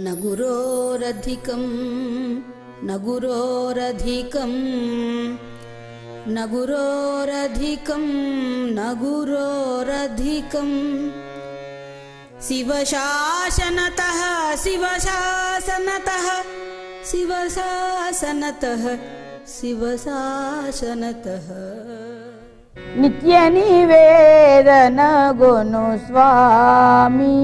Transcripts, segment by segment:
न गुरोरधिकं न गुरोरधिकं न गुरोरधिकं न गुरोरधिकं शिवशासनतः शिवशासनतः शिवशासनतः शिवशासनतः नित्य निवेदन गुनु स्वामी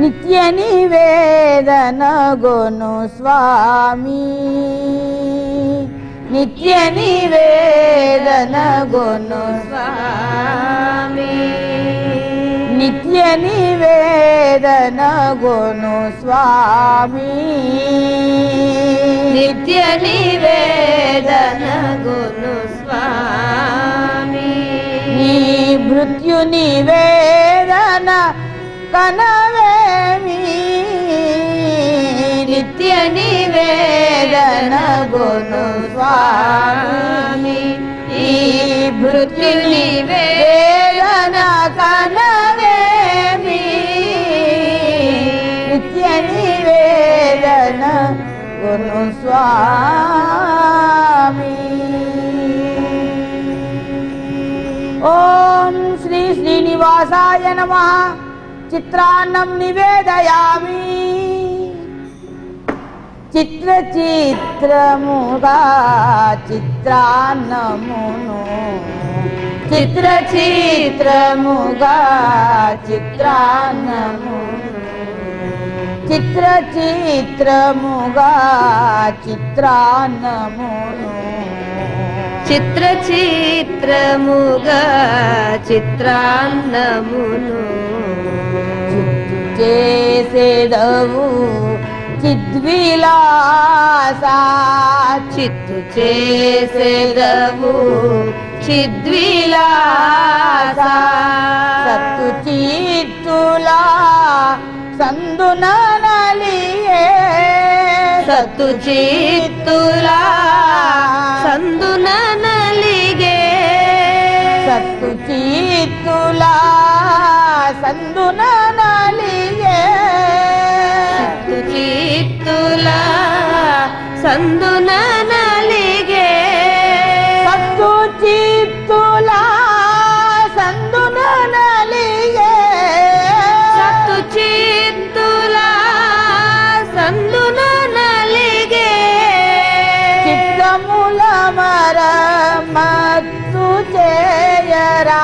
नित्य निवेदन गुनु स्वामी नित्य निवेदन गुनु स्वामी नित्य निवेदन गुनु स्वामी नित्य निवेदन गुनु स्वामी मृत्यु निवेदन कनवेमी नित्य निवेदन गुनु स्वामी मृत्यु निवेदन कनवेमी नित्य निवेदन गुनु स्वामी। ओम श्री श्रीनिवासाय नमः। चित्रान्नं निवेदयामि चित्र चित्रमुगा चित्रान्नमुनु चित्र चित्रमुगा चित्रान्नमुनु चित्र चित्रमुगा चित्रान्नमुनु चित्र चित्रमुगा चित्रान्नमुनु చేసేదవు చిద్విలాసా చిత్తు చేసేదవు చిద్విలాసా సత్తు చిత్తులా సందునలియే సత్తు చిత్తులా సందునలిగే సత్తు చిత్తులా సందునలిగే సత్తు చిత్తులా సందునలిగే సత్తు చిత్తులా సందునలిగే సత్తు చిత్తులా సందునలిగే చిత్తముల మరమత్తు చేయరా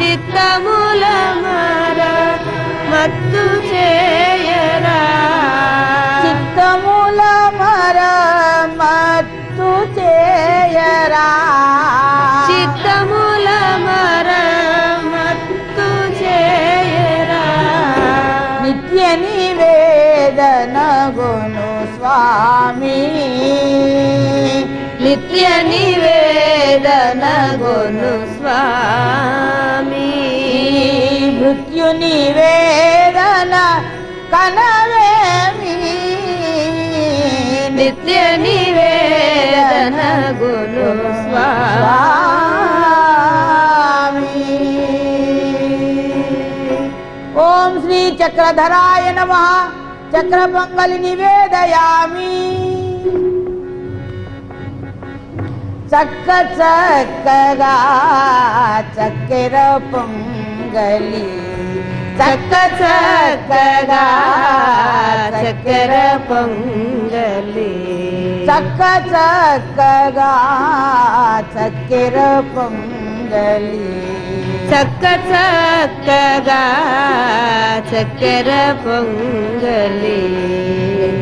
చిత్తముల మరమత్తు చేయరా చిత్తముల మరమత్తు చేయరా చిత్తముల మరమత్తు చేయరా నిత్య నివేదన గును స్వామి నిత్య నివేదన గును స్వామి మృత్యు నివేదన కనవేమి నిత్య నివేదన గును స్వామి। ఓం శ్రీ చక్రధరాయ నమః। చక్రపొంగలి నివేదయామి చక్క చక్కగా చక్కెర పొంగలి చక్క చక్కగా చక్కెర పొంగలి చక్క చక్కగా చక్కెర పొంగలి చక్క చక్కగా చక్కెర పొంగలి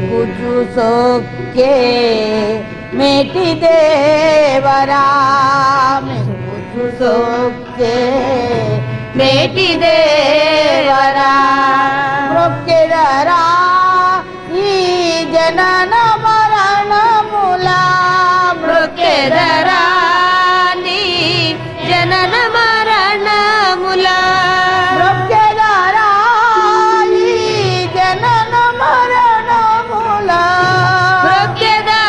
కుజు సోకే మేటి దేవరా కుజు సోకే మేటి దేవరా మృక్కెదరా ఈ జనన మరణములా మృక్కెదరా నీ జనన మరణములా మృక్కెదరా ఈ జనన మరణములా మృక్కెదరా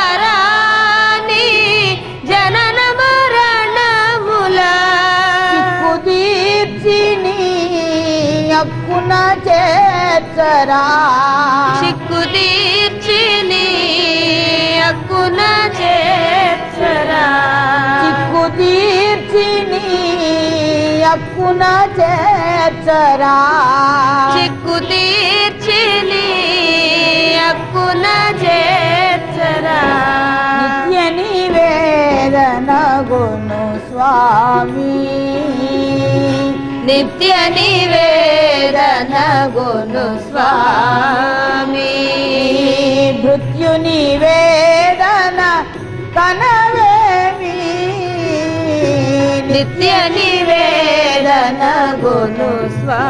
చేర్చరా చిక్కు తీర్చి నీ హక్కున చేర్చరా చిక్కు తీర్చి నీ హక్కున చేర్చరా చిక్కు తీర్చి నీ హక్కున చేర్చరా నిత్య నివేదన గును స్వామి నిత్య నివేదన గును స్వామి మృత్యు నివేదన కనవేమి నిత్య నివేదన గును స్వామి.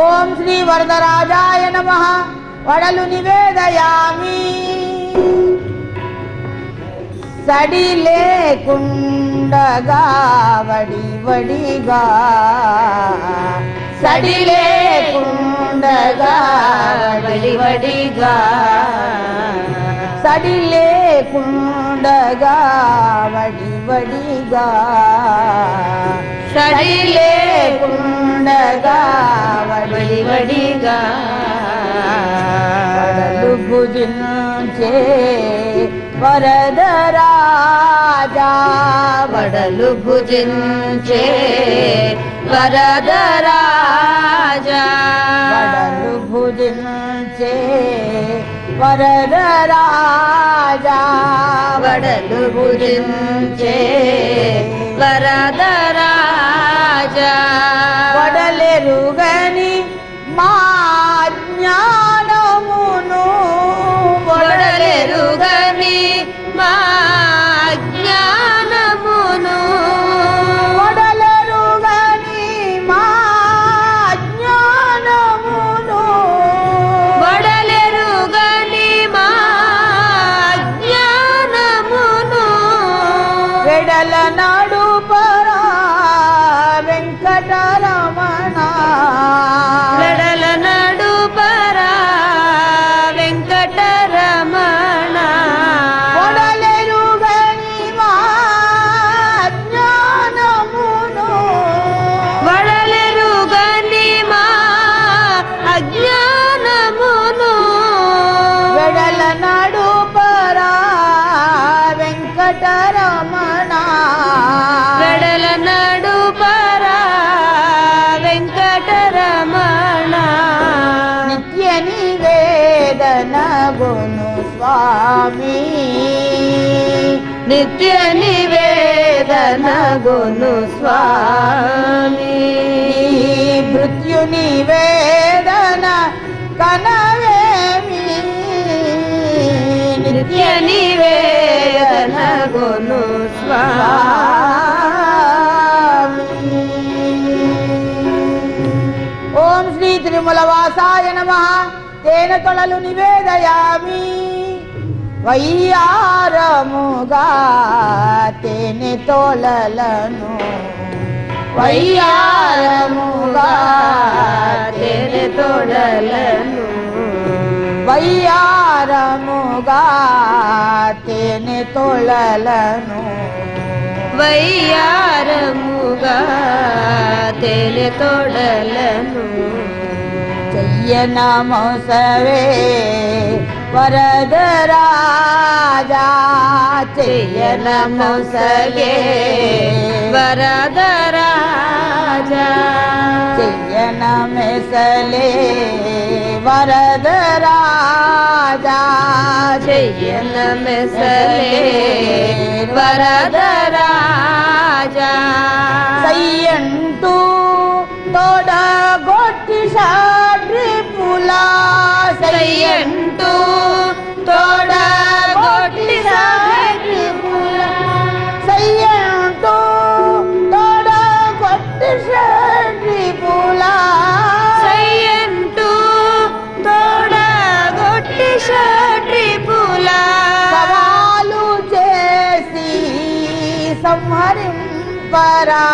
ఓం శ్రీ వరదరాజాయ నమః. వడలు నివేదయామి. సడి లేకుండగా వడి వడిగా సడి లేకుండగా వడి వడిగా సడి లేకుండగా వడి వడిగా సడి లేకుండగా వడి వడి వడిగా వడలు భుజించే వరదరాజా వడలు భుజించే వరదరాజా వడలు భుజించే వరదరాజా వడలు భుజించే వరదరాజా వడలెరుగని మా జ్ఞానమును వడలెరుగని మా జ్ఞానమును వడలెరుగని మా జ్ఞానమును వడలెరుగని మా జ్ఞానమును వెడల నడుపరా వెంకటరమణ వెడల నడుపరా వెంకటరమణ వడలెరుగని మా జ్ఞానమును వడలెరుగని మా అజ్ఞానమును వెడల నడుపరా వెంకటరమణ వెడల నడుపరా వెంకటరమణ నిత్య నివేదన గును స్వామి నిత్య నివేదన గును స్వామి మృత్యు నివేదన కనవేమి నిత్య నివేదన గును స్వామి ఓం శ్రీ తిరుమల వాసాయ నమః. తేన తొలలు నివేదయామి. వయ్యారముగా తేనె తోలలను వయ్యారముగా తేనె తోడలను వయ్యారముగా తేనె తోలలను వయ్యారముగా తేనె తోడలను చెయ్యన మోసవే వరదరాజా చెయ్యన మోసవే వరదరాజా చెయ్యన మెసలే వరదరాజా చెయ్యన మెసలే వరదరాజా సయ్యంటూ తోడగొట్టి షాడ్రిపులా సయ్యంటూ తోడగొట్టి షాడ్రిపులా సయ్యంటూ తోడగొట్టి షాడ్రిపులా సయ్యంటూ తోడగొట్టి షట్రిపులా సవాలు చేసి సంహరింపరా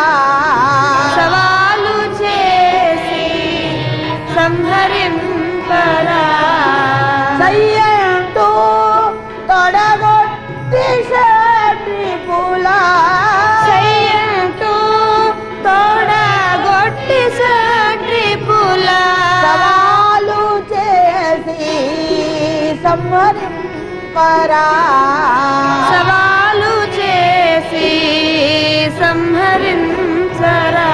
సవాలు చేసి సంహరింపరా పరా సవాలు చేసి సంహరించరా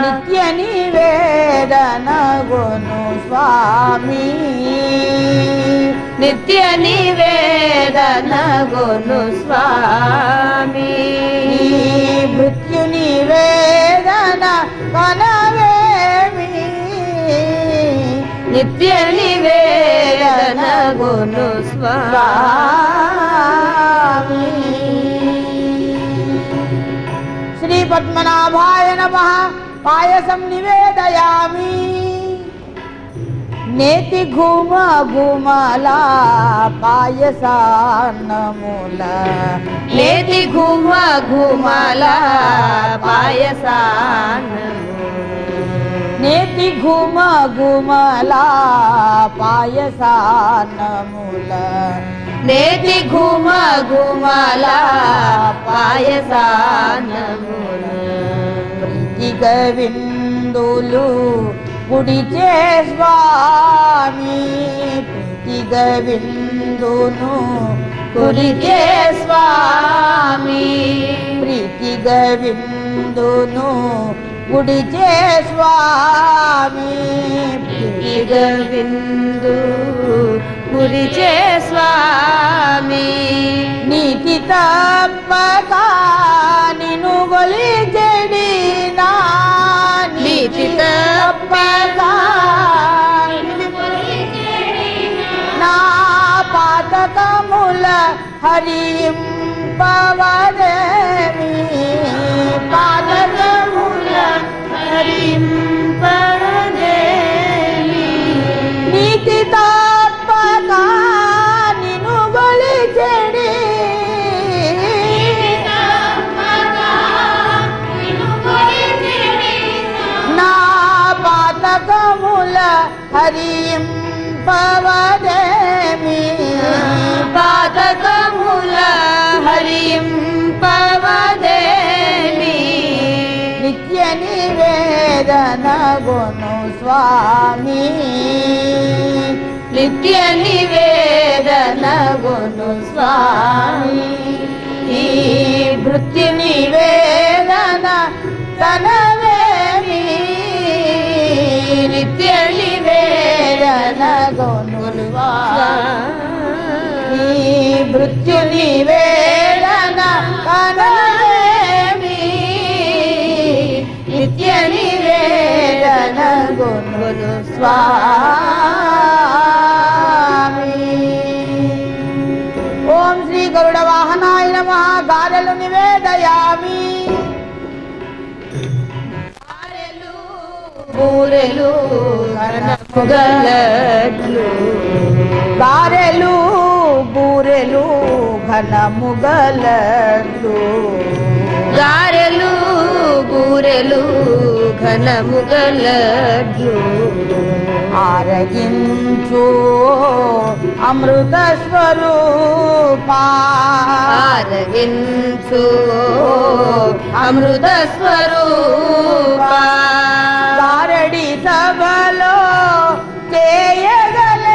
నిత్య నివేదన గును స్వామి నిత్య నివేదన గును స్వామి మృత్యు నివేదన కనవేమి నిత్య నివేదన గును స్వామి శ్రీ పద్మనాభాయ నమః పాయసం నివేదయామి నేతి ఘుమ ఘుమలా పాయసాన్నముల నేతి ఘుమ ఘుమల పాయసాన నేతి ఘుమ ఘుమలా పాయసాన్నముల నేతి ఘుమ ఘుమల పాయసానముల ప్రీతిగ విందులు గుడిచే స్వామి ప్రీతిగ విందును కురికే స్వామి ప్రీతిగ విందును గుడిచే స్వామి ఇగ విందు కురిచే స్వామి నీతి తప్పక నిను గొలి చెడినా నీతి తప్పక నా పాతకముల హరింపవదేమి పాతకముల హరింపదేమి నీతి తప్పక నిను గొలి చెడి నా పాతకముల హరింపవదేమి పాతకముల హరింపవదేమి నిత్య నివేదన గును స్వామి నిత్య నివేదన గును స్వామి ఈ భృత్య నివేదన తనవేమి నిత్య నివేదన గును స్వామి ఈ భృత్య నివేదన తనవేమి నిత్య నివేదన గును స్వామి ఓం శ్రీ గరుడ వాహనాయ నమః గారెలు నివేదయామి బూరెలు గలట్లు గారెలు బూరెలు ఘనముగలట్లు గారెలు బూరెలు ఘనముగలట్లు ఆరగించు అమృత స్వరూపా ఆరగించు అమృత స్వరూప గారడి సభలో చేయగలేదా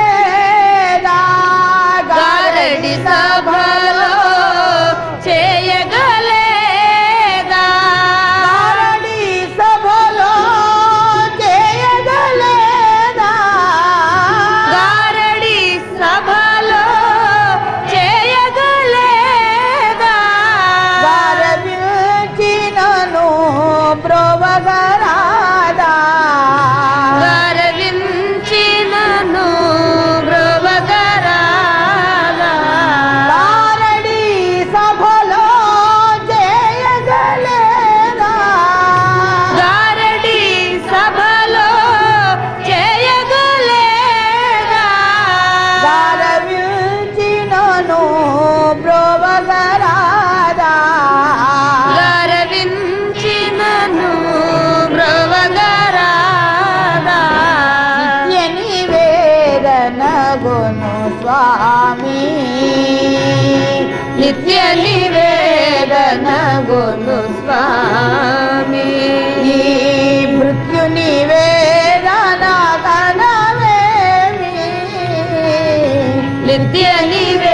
గారడి సభలో చేయగలేదా గారడి సభలో చేయగలేదా గారడి సభలో చేయగలేదా గారవిల్చినను బ్రోవగరాదా గర్వించినను బ్రోవగరాదా గారడి సభలో చేయగలేదా గారడి సభలో చేయగలేదా గారవిల్చినను బ్రోవగరాదా గర్వించినను బ్రోవగరాదా నిత్య నివేదన గును స్వామి నిత్య నివేదన గును స్వామి ఈ మృత్యు నివేదన కనవేమి నిత్య నివేదన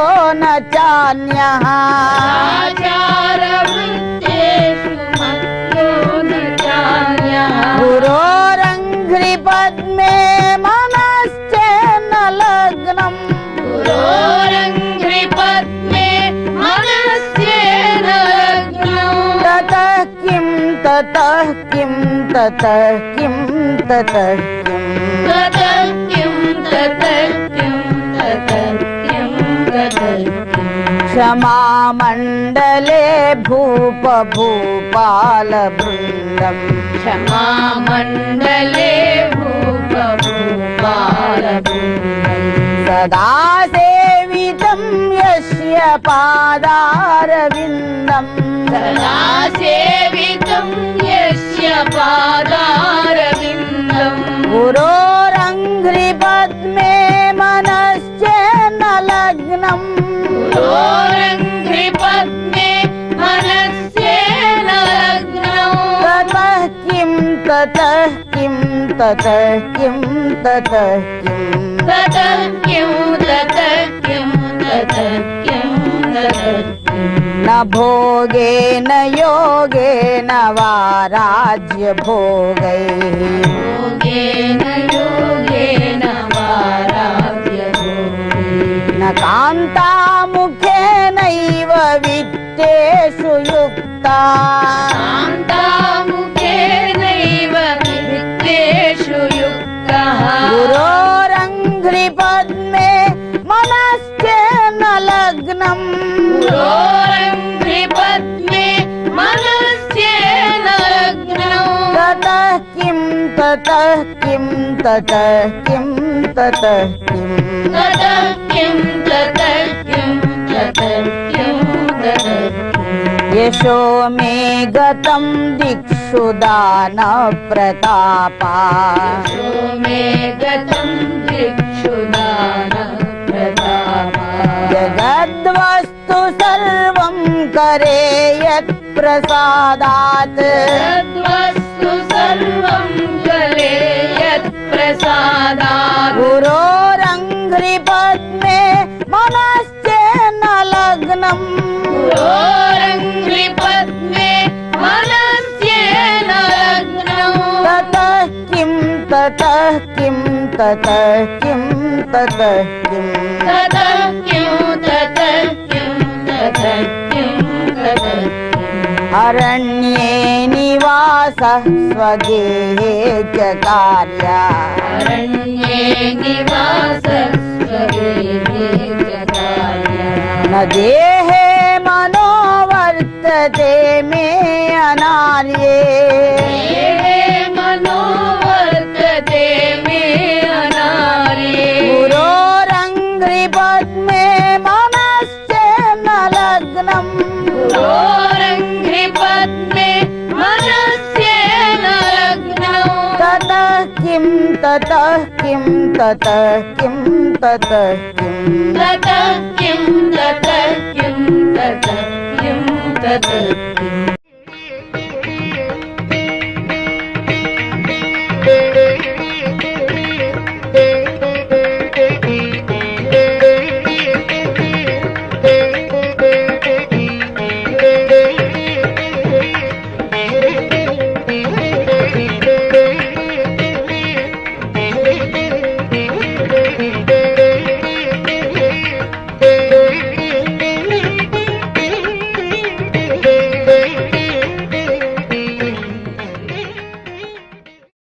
न चान्यः गुरोरङ्घ्रिपद्मे मनश्चेन्न लग्नम् ततः किं ततः किं ततः किं ततः क्षमामण्डले भूप भूपालवृन्दम् सदा सेवितं यस्य पादारविन्दम् गुरोरङ्घ्रिपद्मे मनश्चेन्न लग्नम् ततः किं ततः किं ततः किं ततः न भोगेन योगेन वा राज्यभोगैः न कान्तामुखेनैव वित्तेषु युक्ता गुरोरङ्घ्रिपद्मे मनश्चेन्न लग्नम् ततः किं ततः किं ततः किं ततः यशो मे गतं दिक्षु दान प्रतापा जगद्वस्तु सर्वं करे यत् प्रसादात् गुरोरङ्घ्रिपद्मे मनश्चेन्न लग्नम् ततः किं ततः किं ततः किं ततः अरण्ये निवासः स्वगेहे च कार्या न देहे मनो वर्तते मे अनार्ये गुरोरङ्घ्रिपद्मे मनश्चेन्न लग्नम् ततः किं ततः किं ततः किं ततः किम्